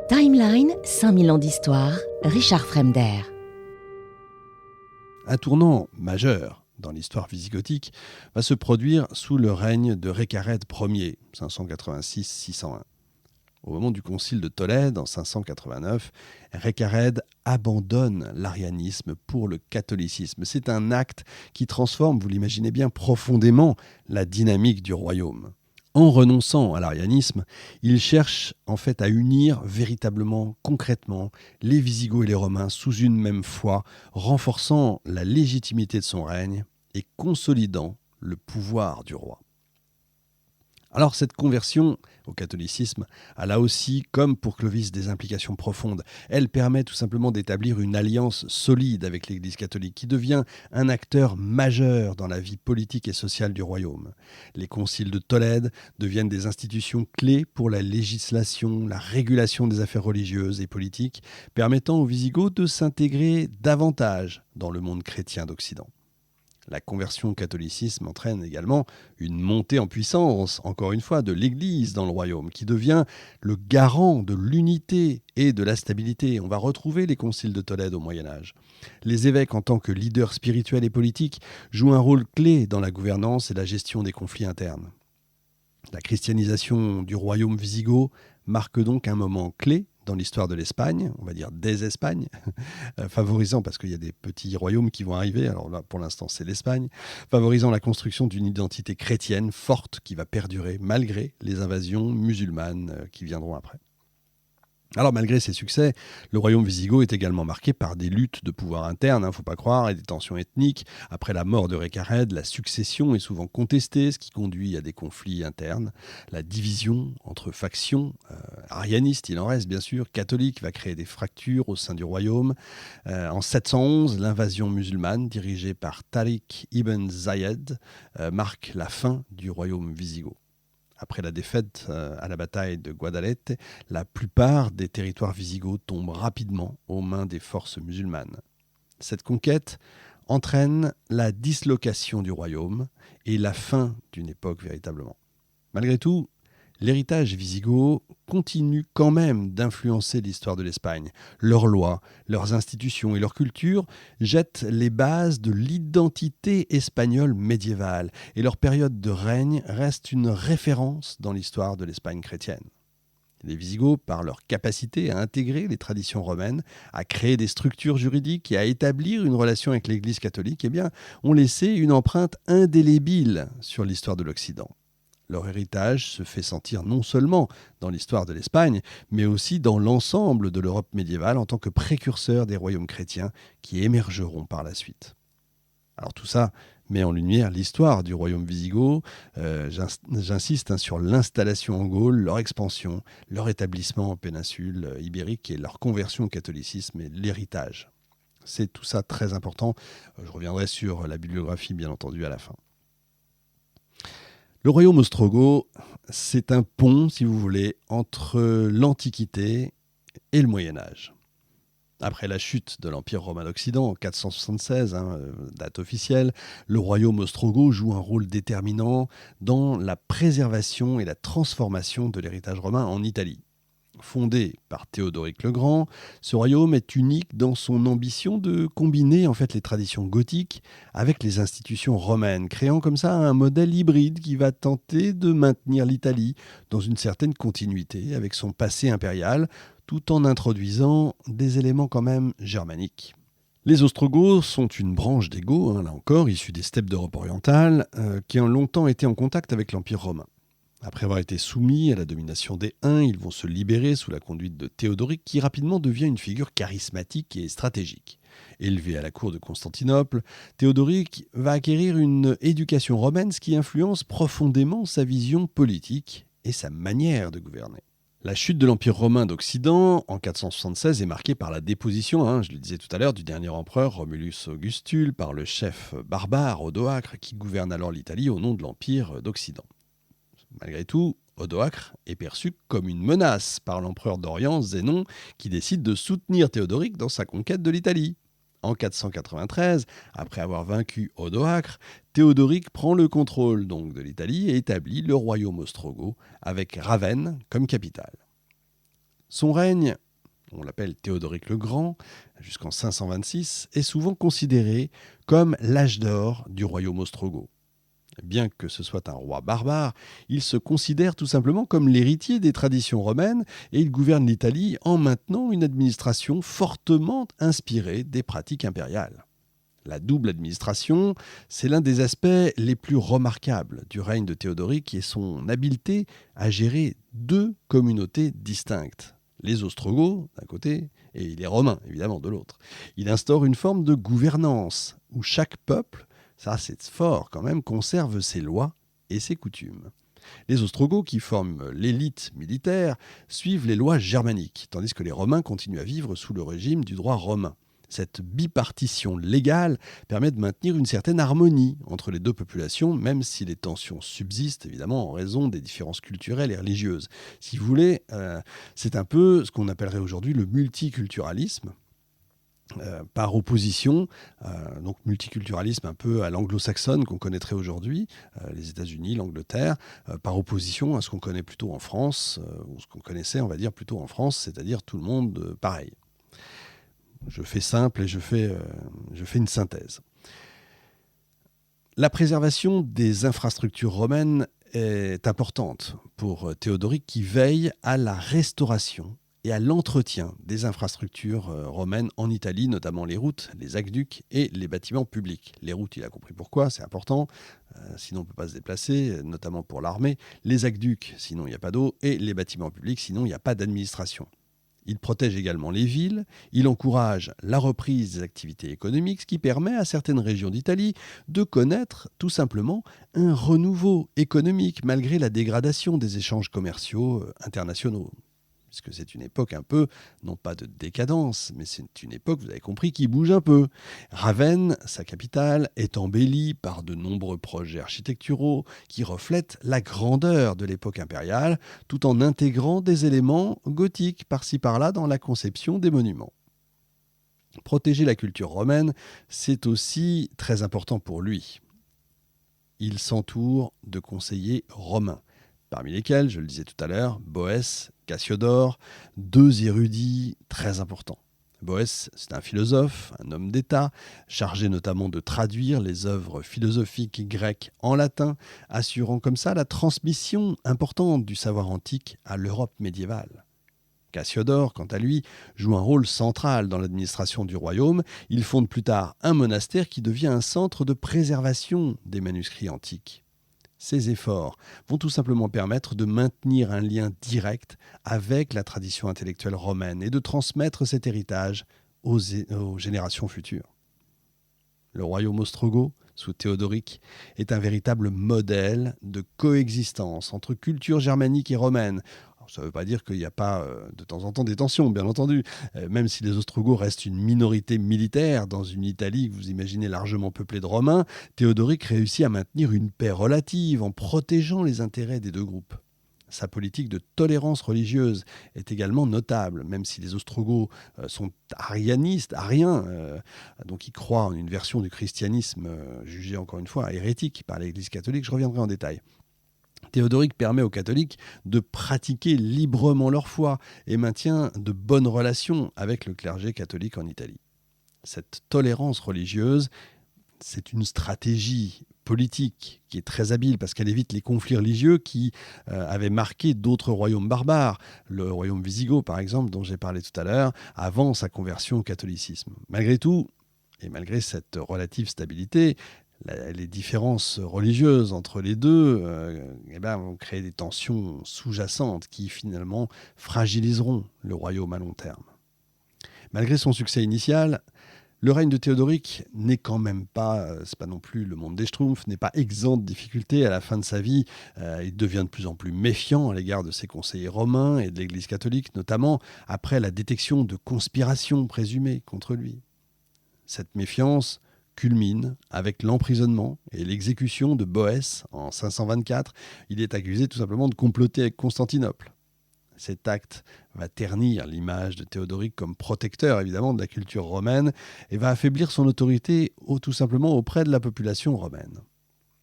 Timeline, 5000 ans d'histoire, Richard Fremder. Un tournant majeur dans l'histoire visigothique va se produire sous le règne de Récarède Ier, 586-601. Au moment du concile de Tolède, en 589, Récarède abandonne l'arianisme pour le catholicisme. C'est un acte qui transforme, vous l'imaginez bien, profondément la dynamique du royaume. En renonçant à l'arianisme, il cherche en fait à unir véritablement, concrètement, les Visigoths et les Romains sous une même foi, renforçant la légitimité de son règne et consolidant le pouvoir du roi. Alors cette conversion au catholicisme a là aussi, comme pour Clovis, des implications profondes. Elle permet tout simplement d'établir une alliance solide avec l'Église catholique qui devient un acteur majeur dans la vie politique et sociale du royaume. Les conciles de Tolède deviennent des institutions clés pour la législation, la régulation des affaires religieuses et politiques, permettant aux Visigoths de s'intégrer davantage dans le monde chrétien d'Occident. La conversion au catholicisme entraîne également une montée en puissance, encore une fois, de l'Église dans le royaume, qui devient le garant de l'unité et de la stabilité. On va retrouver les conciles de Tolède au Moyen-Âge. Les évêques, en tant que leaders spirituels et politiques, jouent un rôle clé dans la gouvernance et la gestion des conflits internes. La christianisation du royaume wisigoth marque donc un moment clé dans l'histoire de l'Espagne, on va dire des Espagnes, favorisant, parce qu'il y a des petits royaumes qui vont arriver, alors là pour l'instant c'est l'Espagne, favorisant la construction d'une identité chrétienne forte qui va perdurer malgré les invasions musulmanes qui viendront après. Alors malgré ces succès, le royaume wisigoth est également marqué par des luttes de pouvoir internes, faut pas croire, et des tensions ethniques. Après la mort de Récarède, la succession est souvent contestée, ce qui conduit à des conflits internes. La division entre factions, arianistes, il en reste bien sûr, catholiques, va créer des fractures au sein du royaume. En 711, l'invasion musulmane, dirigée par Tariq ibn Zayed, marque la fin du royaume wisigoth. Après la défaite à la bataille de Guadalete, la plupart des territoires wisigoths tombent rapidement aux mains des forces musulmanes. Cette conquête entraîne la dislocation du royaume et la fin d'une époque véritablement. Malgré tout, l'héritage wisigoth continue quand même d'influencer l'histoire de l'Espagne. Leurs lois, leurs institutions et leur culture jettent les bases de l'identité espagnole médiévale et leur période de règne reste une référence dans l'histoire de l'Espagne chrétienne. Les Visigoths, par leur capacité à intégrer les traditions romaines, à créer des structures juridiques et à établir une relation avec l'Église catholique, ont laissé une empreinte indélébile sur l'histoire de l'Occident. Leur héritage se fait sentir non seulement dans l'histoire de l'Espagne, mais aussi dans l'ensemble de l'Europe médiévale en tant que précurseurs des royaumes chrétiens qui émergeront par la suite. Alors tout ça met en lumière l'histoire du royaume wisigoth. J'insiste sur l'installation en Gaule, leur expansion, leur établissement en péninsule ibérique et leur conversion au catholicisme et l'héritage. C'est tout ça très important. Je reviendrai sur la bibliographie bien entendu à la fin. Le royaume ostrogoth, c'est un pont, si vous voulez, entre l'Antiquité et le Moyen-Âge. Après la chute de l'Empire romain d'Occident en 476, date officielle, le royaume ostrogoth joue un rôle déterminant dans la préservation et la transformation de l'héritage romain en Italie. Fondé par Théodoric le Grand, ce royaume est unique dans son ambition de combiner en fait les traditions gothiques avec les institutions romaines, créant comme ça un modèle hybride qui va tenter de maintenir l'Italie dans une certaine continuité avec son passé impérial, tout en introduisant des éléments quand même germaniques. Les Ostrogoths sont une branche des Goths, là encore, issue des steppes d'Europe orientale, qui ont longtemps été en contact avec l'Empire romain. Après avoir été soumis à la domination des Huns, ils vont se libérer sous la conduite de Théodoric, qui rapidement devient une figure charismatique et stratégique. Élevé à la cour de Constantinople, Théodoric va acquérir une éducation romaine, ce qui influence profondément sa vision politique et sa manière de gouverner. La chute de l'Empire romain d'Occident en 476 est marquée par la déposition, je le disais tout à l'heure, du dernier empereur Romulus Augustule par le chef barbare Odoacre qui gouverne alors l'Italie au nom de l'Empire d'Occident. Malgré tout, Odoacre est perçu comme une menace par l'empereur d'Orient Zénon qui décide de soutenir Théodoric dans sa conquête de l'Italie. En 493, après avoir vaincu Odoacre, Théodoric prend le contrôle donc de l'Italie et établit le royaume ostrogoth avec Ravenne comme capitale. Son règne, on l'appelle Théodoric le Grand, jusqu'en 526, est souvent considéré comme l'âge d'or du royaume ostrogoth. Bien que ce soit un roi barbare, il se considère tout simplement comme l'héritier des traditions romaines et il gouverne l'Italie en maintenant une administration fortement inspirée des pratiques impériales. La double administration, c'est l'un des aspects les plus remarquables du règne de Théodoric et son habileté à gérer deux communautés distinctes. Les Ostrogoths d'un côté et les Romains évidemment de l'autre. Il instaure une forme de gouvernance où chaque peuple, ça c'est fort quand même, conserve ses lois et ses coutumes. Les Ostrogoths, qui forment l'élite militaire, suivent les lois germaniques, tandis que les Romains continuent à vivre sous le régime du droit romain. Cette bipartition légale permet de maintenir une certaine harmonie entre les deux populations, même si les tensions subsistent évidemment en raison des différences culturelles et religieuses. Si vous voulez, c'est un peu ce qu'on appellerait aujourd'hui le multiculturalisme. Par opposition, donc multiculturalisme un peu à l'anglo-saxonne qu'on connaîtrait aujourd'hui, les États-Unis, l'Angleterre, par opposition à ce qu'on connaît plutôt en France, ou ce qu'on connaissait, on va dire, plutôt en France, c'est-à-dire tout le monde pareil. Je fais simple et je fais une synthèse. La préservation des infrastructures romaines est importante pour Théodoric qui veille à la restauration et à l'entretien des infrastructures romaines en Italie, notamment les routes, les aqueducs et les bâtiments publics. Les routes, il a compris pourquoi, c'est important, sinon on ne peut pas se déplacer, notamment pour l'armée. Les aqueducs, sinon il n'y a pas d'eau, et les bâtiments publics, sinon il n'y a pas d'administration. Il protège également les villes, il encourage la reprise des activités économiques, ce qui permet à certaines régions d'Italie de connaître tout simplement un renouveau économique malgré la dégradation des échanges commerciaux internationaux. Puisque c'est une époque un peu, non pas de décadence, mais c'est une époque, vous avez compris, qui bouge un peu. Ravenne, sa capitale, est embellie par de nombreux projets architecturaux qui reflètent la grandeur de l'époque impériale, tout en intégrant des éléments gothiques par-ci par-là dans la conception des monuments. Protéger la culture romaine, c'est aussi très important pour lui. Il s'entoure de conseillers romains, parmi lesquels, je le disais tout à l'heure, Boès, Cassiodore, deux érudits très importants. Boès, c'est un philosophe, un homme d'État, chargé notamment de traduire les œuvres philosophiques grecques en latin, assurant comme ça la transmission importante du savoir antique à l'Europe médiévale. Cassiodore, quant à lui, joue un rôle central dans l'administration du royaume. Il fonde plus tard un monastère qui devient un centre de préservation des manuscrits antiques. Ces efforts vont tout simplement permettre de maintenir un lien direct avec la tradition intellectuelle romaine et de transmettre cet héritage aux générations futures. Le royaume ostrogoth, sous Théodoric, est un véritable modèle de coexistence entre culture germanique et romaine. Alors, ça ne veut pas dire qu'il n'y a pas de temps en temps des tensions, bien entendu, même si les Ostrogoths restent une minorité militaire dans une Italie que vous imaginez largement peuplée de Romains, Théodoric réussit à maintenir une paix relative en protégeant les intérêts des deux groupes. Sa politique de tolérance religieuse est également notable, même si les Ostrogoths sont arianistes, ariens, donc ils croient en une version du christianisme jugée encore une fois hérétique par l'Église catholique. Je reviendrai en détail. Théodoric permet aux catholiques de pratiquer librement leur foi et maintient de bonnes relations avec le clergé catholique en Italie. Cette tolérance religieuse, c'est une stratégie politique qui est très habile parce qu'elle évite les conflits religieux qui avaient marqué d'autres royaumes barbares. Le royaume wisigoth, par exemple, dont j'ai parlé tout à l'heure, avant sa conversion au catholicisme. Malgré tout, et malgré cette relative stabilité, les différences religieuses entre les deux vont créer des tensions sous-jacentes qui finalement fragiliseront le royaume à long terme. Malgré son succès initial, le règne de Théodoric n'est quand même pas, c'est pas non plus le monde des Schtroumpfs, n'est pas exempt de difficultés. À la fin de sa vie, il devient de plus en plus méfiant à l'égard de ses conseillers romains et de l'Église catholique, notamment après la détection de conspirations présumées contre lui. Cette méfiance culmine avec l'emprisonnement et l'exécution de Boès en 524. Il est accusé tout simplement de comploter avec Constantinople. Cet acte va ternir l'image de Théodoric comme protecteur évidemment de la culture romaine et va affaiblir son autorité tout simplement auprès de la population romaine.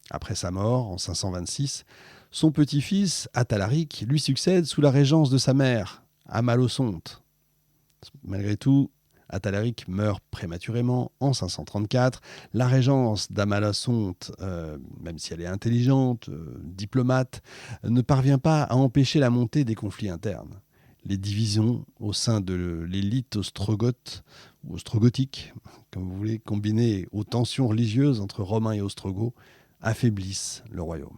Après sa mort en 526, son petit-fils Athalaric lui succède sous la régence de sa mère, Amalosonte. Malgré tout, Athalaric meurt prématurément en 534. La régence d'Amalosonte, même si elle est intelligente, diplomate, ne parvient pas à empêcher la montée des conflits internes. Les divisions au sein de l'élite ostrogoth ou ostrogothique, comme vous voulez, combinées aux tensions religieuses entre Romains et Ostrogoths, affaiblissent le royaume.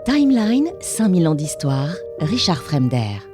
Timeline, 5000 ans d'histoire, Richard Fremder.